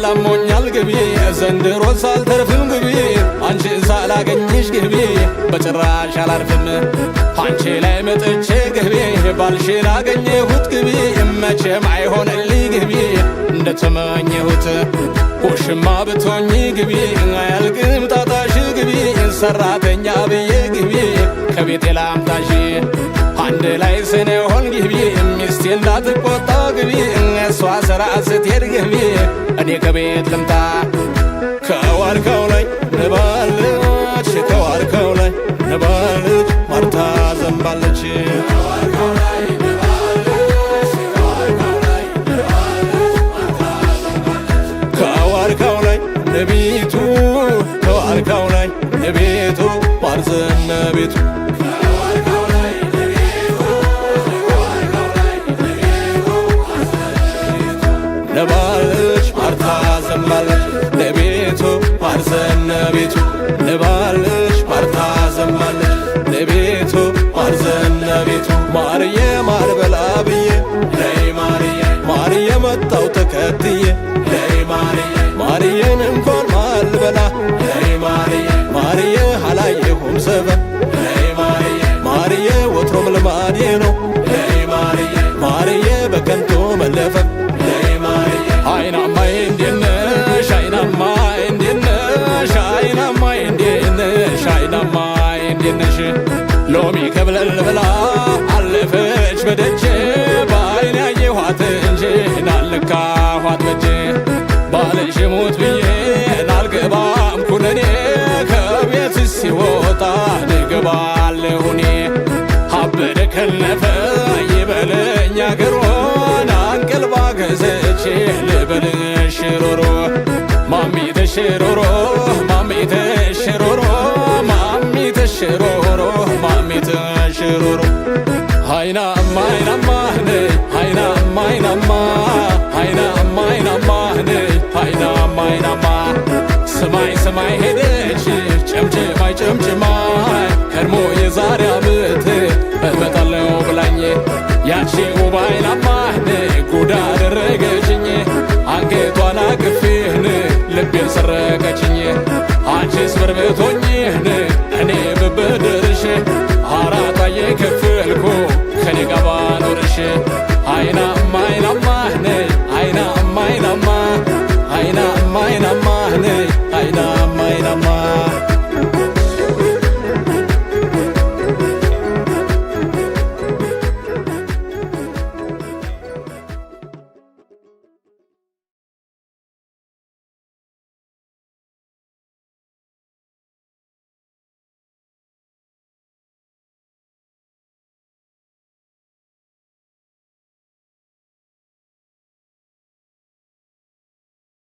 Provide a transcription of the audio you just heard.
አሞኛል ግቢ ዘንድሮ ሳልተርፍም ግቢ አንቺን ሳላገኝሽ ግቢ በጭራሽ አላርፍም አንቺ ላይ መጥቼ ግቢ ባልሽን አገኘሁት ግቢ መቼም አይሆንልኝ ግቢ እንደተመኘሁት ውሽማ ብትሆኚ ግቢ አያልቅም ጣጣሽ ግቢ ሰራተኛ ብዬ ግቢ ከቤቴ ላምጣሽ አንድ ላይ ስንሆን ግቢ ሚስቴ እንዳትቆጣ ግቢ እሷ ስራ ስትሄድ ግቢ እኔ ከቤት ልምጣ ከዋርካው ላይ ንባለች ከዋርካው ላይ ንባለች ማርታ ዘንባለች ከዋርካው ላይ ነቢቱ ከዋርካው ላይ ነቢቱ ማርዘነ ቤቱ ነባለች ማርታ ዘንባለች ለቤቱ ማርዘነ ቤቱ ነባለች ማርታ ዘንባለች ለቤቱ ማርዘነ ቤቱ ማርዬ ማር በላ ብዬ ነይ ማርዬ ማርዬ መጣው ተከትዬ ነይ ማርዬ ማርዬን እንኳን ማልበላ ነይ ማርዬ ማርዬ አላየሁም ሰበብ ነይ ማርዬ ማርዬ ወትሮም ልማዴ ነው ነይ ማርዬ ማርዬ በከንቱ መለፈፍ አይናማዬ እንዴት ነሽ አይናማዬ እንዴት ነሽ አይናማዬ እንዴት ነሽ አይናማዬ እንዴት ነሽ ሎሚ ከብለል ብላ አለፈች በደጄ በአይኔ ያየኋት እንጂ ናልካኋት በጄ ባልሽ ሞት ብዬ ናልገባም ኩነኔ ከቤት ሲወጣ ንገባለሁ እኔ አበደ ከለፈ ይበለኝ አገሯን አንቀልባ ገዘቼ ልበልሽ ሮሮ ማሚ ተሽሮሮ ማሚ ተሽሮሮ ማሚ ተሽሮሮ ማሚ ተሽሮሮ አይናማ አይናማ ነይ አይናማ አይናማ አይናማ አይናማ ነይ አይናማ አይናማ ሰማይ ሰማይ ሄደች ጨምጭማይ ጨምጭማይ ከርሞ የዛሬ ዓመት እመጣለሁ ብላኝ ያቺ ውብ አይናማ ጉዳ አደረገችኝ አንገቷን አቅፌን ልቤን ሰረቀችኝ አንቺስ በርብቶኝን እኔ ብበደርሽ አራጣ የከፈልኩ ከኔ ጋር ባኖርሽ አይናማ አይናማ ነይ አይናማ አይናማ አይናማ አይናማ